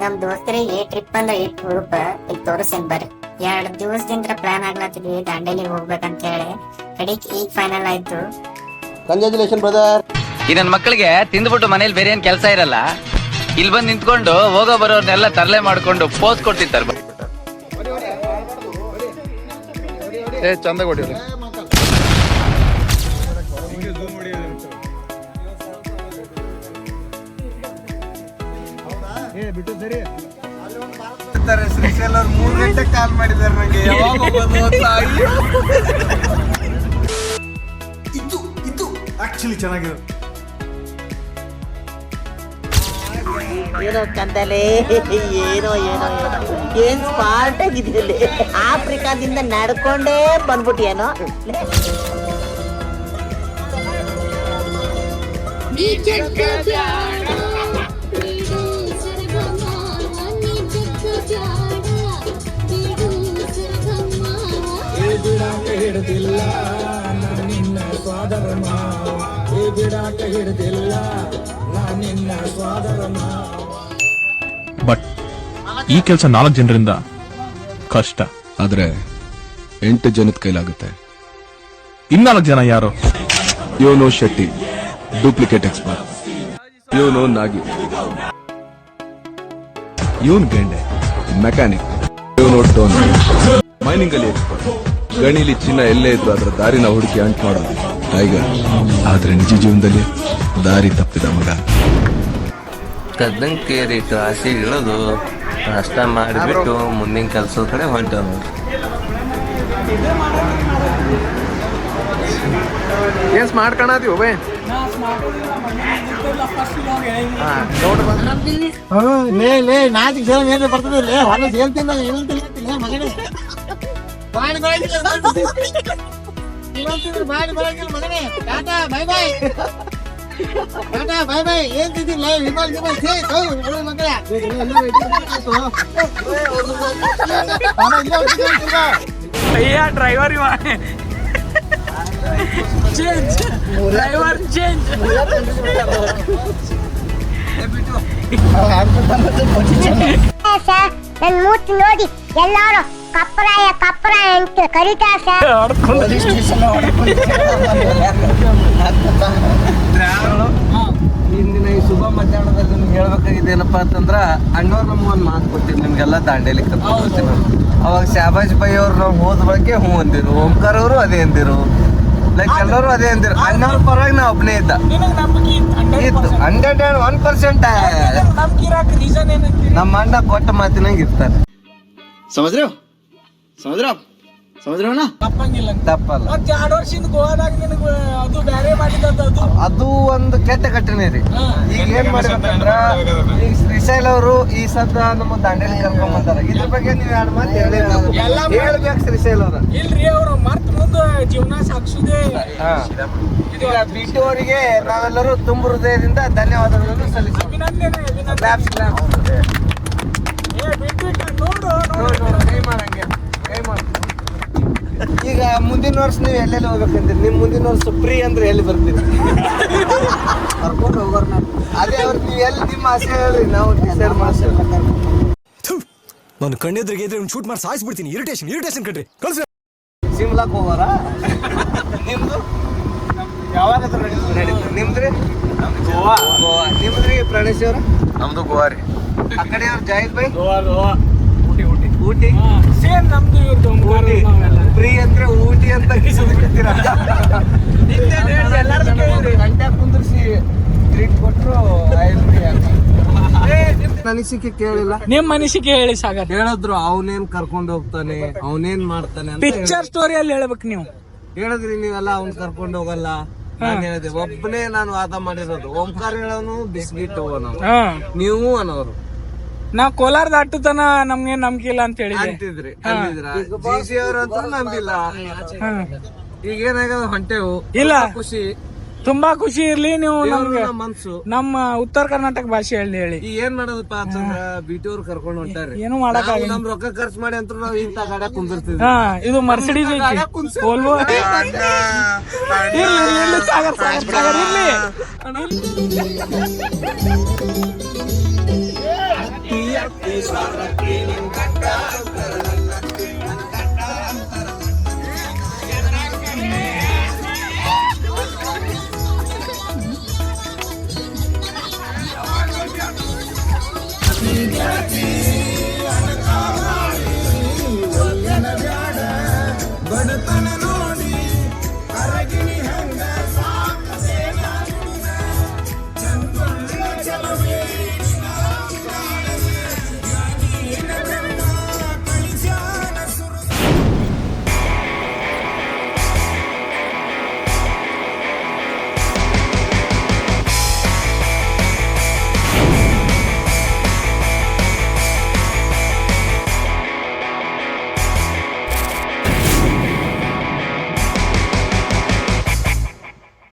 ನಮ್ ದೋಸ್ತರಿಗೆ ಟ್ರಿಪ್ ಅಂದ್ರೆ ಇಟ್ ಹುರುಪ ಈಗ ತೋರಿಸ್ತೇನೆ ಬರ್ರಿ. 2 ದಿವಸದಿಂದ ಪ್ಲಾನ್ ಆಗ್ಲತ್ತಿದ್ವಿ ದಾಂಡೇಲಿಗೆ ಹೋಗ್ಬೇಕಂತ ಹೇಳಿ. ಕಡಿಕ್ ಈಗ ಫೈನಲ್ ಆಯ್ತು. Congratulation brother. ಈ ನನ್ನ ಮಕ್ಕಳಿಗೆ ತಿಂದ್ಬಿಟ್ಟು ಮನೇಲಿ ಬೇರೆ ಏನ್ ಕೆಲಸ ಇರಲ್ಲ, ಇಲ್ಲಿ ಬಂದು ನಿಂತ್ಕೊಂಡು ಹೋಗೋ ಬರೋರ್ನೆಲ್ಲ ತರಲೆ ಮಾಡ್ಕೊಂಡು ಪೋಸ್ ಕೊಡ್ತಿರ್ತಾರೆ. ಚಂದ ಕೊಡಿ. ಬಿಟ್ಟು ಸರಿ ಶ್ರೀಶೈಲ ಅವ್ರು 3 ಗಂಟೆ ಕಾಲ್ ಮಾಡಿದಾರೆ ನಂಗೆ. ಇದು ಆಕ್ಚುಲಿ ಚೆನ್ನಾಗಿದೆ. ಏನೋ ಕಂದಲೆ, ಏನೋ ಏನೋ ಏನ್ ಸ್ಮಾರ್ಟ್ ಆಗಿದ್ದಲ್ಲಿ. ಆಫ್ರಿಕಾದಿಂದ ನಡ್ಕೊಂಡೇ ಬಂದ್ಬಿಟ್ಟಿಯೇನೋ. ಹಿಡ್ದಿಲ್ಲ ನಿನ್ನ ಸ್ವಾದರ ಮಾವ, ಈ ಬಿಡಾಕ ಹಿಡ್ದಿಲ್ಲ ನಿನ್ನ ಸ್ವಾದರ ಮಾವ. ಬಟ್ ಈ ಕೆಲಸ 4 ಜನರಿಂದ ಕಷ್ಟ. ಆದ್ರೆ 8 ಜನದ ಕೈಲಾಗುತ್ತೆ. 4 ಜನ ಯಾರು? ಇವನು ಶೆಟ್ಟಿ, ಡೂಪ್ಲಿಕೇಟ್ ಎಕ್ಸ್ಪರ್ಟ್. ಇವನು ನಾಗಿ, ಇವನ್ ಗೆಂಡೆ ಮೆಕ್ಯಾನಿಕ್. ಇವನು ಟೋನ್, ಮೈನಿಂಗ್ ಅಲ್ಲಿ ಎಕ್ಸ್ಪರ್ಟ್. ಗಣಿಲಿ ಚಿನ್ನ ಎಲ್ಲೇ ಇದ್ರು ಅದರ ದಾರಿನ ಹುಡುಕಿ ಅಂಟ್ ಮಾಡೋದು ಟೈಗರ್. ಆದ್ರೆ ನಿಜ ಜೀವನದಲ್ಲಿ ದಾರಿ ತಪ್ಪಿದ ಮಗ. ಕದ್ದಂಕೇರಿಟ್ಟು ಆಸೆ ಇಳೋದು ನಾಷ್ಟ ಮಾಡಿಬಿಟ್ಟು ಮುಂದಿನ ಕೆಲಸದ ಕಡೆ ಹೊಂಟ. ಏನ್ ಸ್ಮಾರ್ಟ್ ಕಾಣತೀವಿ ಬೇ. ನಾಚಿಕ್ ಸೇವೆ ಏನ್ರಿ ಬರ್ತದೆ ಹೊಲ ಹೇಳ್ತೀನಿ ಏನಂತ ಮಗನೇ. ಮಾಡಿ ಬರಂಗಿಲ್ಲ ಮಗನೇ. Tata bye bye, tata bye bye. ಏನ್ ತಿಂತಿಲ್ಲ ವಿಮಲ್ भैया ड्राइवर चेंज, ड्राइवर चेंज. ನನ್ ಮೂತಿ ನೋಡಿ ಎಲ್ಲಾರು ಕಪ್ಪರಾಯ ಕಪ್ಪರಾಯ ಅಂತ ಕರೀತಾರೆ ಸರ್. ಇಂದಿನ ಈ ಶುಭ ಮಧ್ಯಾಹ್ನದಲ್ಲಿ ನಿಮ್ಗೆ ಹೇಳ್ಬೇಕಾಗಿದ್ದೇನಪ್ಪ ಅಂತಂದ್ರ ಅಣ್ಣವ್ರು ನಮ್ಗೆ ಒಂದು ಮಾತು ಕೊಟ್ಟಿದ್ರು, ನಿಮ್ಗೆಲ್ಲ ದಾಂಡೇಲಿ ಕರ್ಕೊಂಡು ಹೋಗ್ತೀನಿ. ಅವಾಗ ಶಾಬಾಜ್ ಬೈ ಅವ್ರು ನಾವು ಹೋದ ಬಳಕೆ ಹ್ಞೂ ಅಂದಿರು, ಓಂಕಾರ ಅವರು ಅದೇ ಅಂದಿರು, ಲೈಕ್ ಎಲ್ಲರೂ ಅದೇ ಅಂದಿರು. ಅಣ್ಣವ್ರ ಪರವಾಗಿ ನಾ ಒಬ್ಬನೇ ಇದ್ದ ಇತ್ತು 100% ನಮ್ಮ ಅಣ್ಣ ಕೊಟ್ಟ ಮಾತಿನಂಗೆ ಇರ್ತಾರೆ. ಸಮುದ್ರ ತಪ್ಪಲ್ಲ. 2 ವರ್ಷದಿಂದ ಗೋವಾದಾಗ ನಿನಗೆ ಅದು ಬೇರೆ ಮಾಡಿದ್ದು ಅದು ಒಂದು ಕೆಟ್ಟ ಘಟನೆ ರೀ. ಈಗ ಏನ್ ಮಾಡ್ಬೇಕಂದ್ರ ಈಗ ಶ್ರೀಶೈಲ್ ಅವರು ಈ ಸದ್ದ ನಮ್ಮ ದಾಂಡೇಲಿ ಕರ್ಕೊಂಡ್ ಬಂದಾರ. ಇದ್ರ ಬಗ್ಗೆ ನೀವ್ 2 ಮಾತು ಹೇಳ್ಬೇಕು ಶ್ರೀಶೈಲ್ ಅವ್ರ. ಇಲ್ರಿ ಅವ್ರು ಮರ್ತ್ ಮುಂದೆ ಜೀವನ ಸಾಗಿಸುದೇ. ಈಗ ಬಿಟ್ಟು ಅವರಿಗೆ ನಾವೆಲ್ಲರೂ ತುಂಬ ಹೃದಯದಿಂದ ಧನ್ಯವಾದಗಳನ್ನು ಸಲ್ಲಿಸ್ತೀವಿ. ಈಗ ಮುಂದಿನ ವರ್ಷ ನೀವು ಎಲ್ಲೆಲ್ಲಿ ಹೋಗ್ಬೇಕಂತೀರಿ? ನಿಮ್ ಮುಂದಿನ ವರ್ಷ ಫ್ರೀ ಅಂದ್ರೆ ಎಲ್ಲಿ ಬರ್ತೀರಿ? ಕರ್ಕೊಂಡು ಹೋಗೋರ್ ಅದೇ ಅವ್ರು ನೀವು ಎಲ್ಲಿ ನಿಮ್ಮ ಆಸೆ ಹೇಳ್ರಿ, ನಾವು ಡಿಸೈಡ್ ಮಾಡ್ತೇವೆ. ನಾನು ಕಣ್ಣೆದ್ರಿಗೆ ಇದ್ರೆ ಶೂಟ್ ಮಾಡಿ ಸಾಯಿಸ್ಬಿಡ್ತೀನಿ. ಇರಿಟೇಷನ್ ಕಣ್ರಿ. ಕಳ್ಸಿ. ಸಿಮ್ಲಾಕ್ ಹೋಗೋರಾ? ನಿಮ್ದು ಯಾವಾಗಾದ್ರೂ ನಡೀತು. ನಿಮ್ದ್ರಿ ಗೋವಾ. ನಿಮ್ದ್ರಿ ಪ್ರಣೇಶ್ ಅವ್ರ? ನಮ್ದು ಗೋವಾ ರೀ. ಆ ಕಡೆ ಅವ್ರು ಜಾಹಿದ್ ಬೈ ಗೋವಾ ಊಟಿ ಸೇಮ್ ನಮ್ದು ಇವ್ರದ್ದು ಊಟಿ. ಫ್ರೀ ಅಂದ್ರೆ ಊಟಿ ಅಂತ ಕಿಸಿದ್ಬಿಡ್ತೀರಾ? ಎಲ್ಲಾರ್ದು ಕೇಳಿದ್ರಿ. ಗಂಟೆ ಕುಂದ್ರಿಸಿ ಟ್ರೀಟ್ ಕೊಟ್ರು ಅನಿಸಿಕೆ ಕೇಳಿಲ್ಲ. ನಿಮ್ ಮನಸ್ಸಿಗೆ ಹೇಳಿ ಸಾಗರ್. ಹೇಳಿದ್ರು ಅವನೇನ್ ಕರ್ಕೊಂಡು ಹೋಗ್ತಾನೆ, ಅವನೇನ್ ಮಾಡ್ತಾನೆ ಅಂತ ಪಿಕ್ಚರ್ ಸ್ಟೋರಿಯಲ್ಲಿ ಹೇಳ್ಬೇಕು ನೀವು. ಹೇಳಿದ್ರಿ ನೀವೆಲ್ಲ ಅವ್ನ್ ಕರ್ಕೊಂಡು ಹೋಗಲ್ಲ. ನಾನು ಹೇಳಿದೆ ಒಬ್ಬನೇ ನಾನು ವಾದ ಮಾಡಿರೋದು. ಓಂಕಾರ ಹೇಳೋನು ಬಿಸ್ಕಿಟ್ ಹೋಗೋನು, ನೀವು ಅನ್ನೋರು. ನಾವ್ ಕೋಲಾರ ದಾಟುತನ ನಮ್ಗೆ ನಂಬಿಕೆ ಇಲ್ಲ ಅಂತ ಹೇಳಿದ್ರಿ. ಅಂತಿದ್ರಿ ಜಿಸಿ ಅವ್ರಂತೂ ನಂಬಿಲ್ಲ. ಈಗ ಏನಾಗದ ಹೊಂಟೆವು. ಇಲ್ಲ ಖುಷಿ, ತುಂಬಾ ಖುಷಿ ಇರ್ಲಿ. ನೀವು ನಮ್ಗೆ ಮನ್ಸು ನಮ್ಮ ಉತ್ತರ ಕರ್ನಾಟಕ ಭಾಷೆ ಹೇಳಿ. ಈಗ ಏನ್ ಮಾಡೋದಪ್ಪ ಅಂತಂದ್ರ ಬಿಟಿ ಅವ್ರು ಕರ್ಕೊಂಡು ಹೊಂಟಾರಿ. ಏನು ಮಾಡಕ್ ನಮ್ ರೊಕ್ಕ ಖರ್ಚು ಮಾಡಿ ಅಂತ ನಾವು ಇಂತ ಗಾಡ ಕುಂದಿರ್ತೀವಿ. ಇದು ಮರ್ಸಿಡೀಸ್ ಐತಿ, ವೋಲ್ವೋ. ಇರ್ಲಿ ಸಾಗರ್ ಇರ್ಲಿ.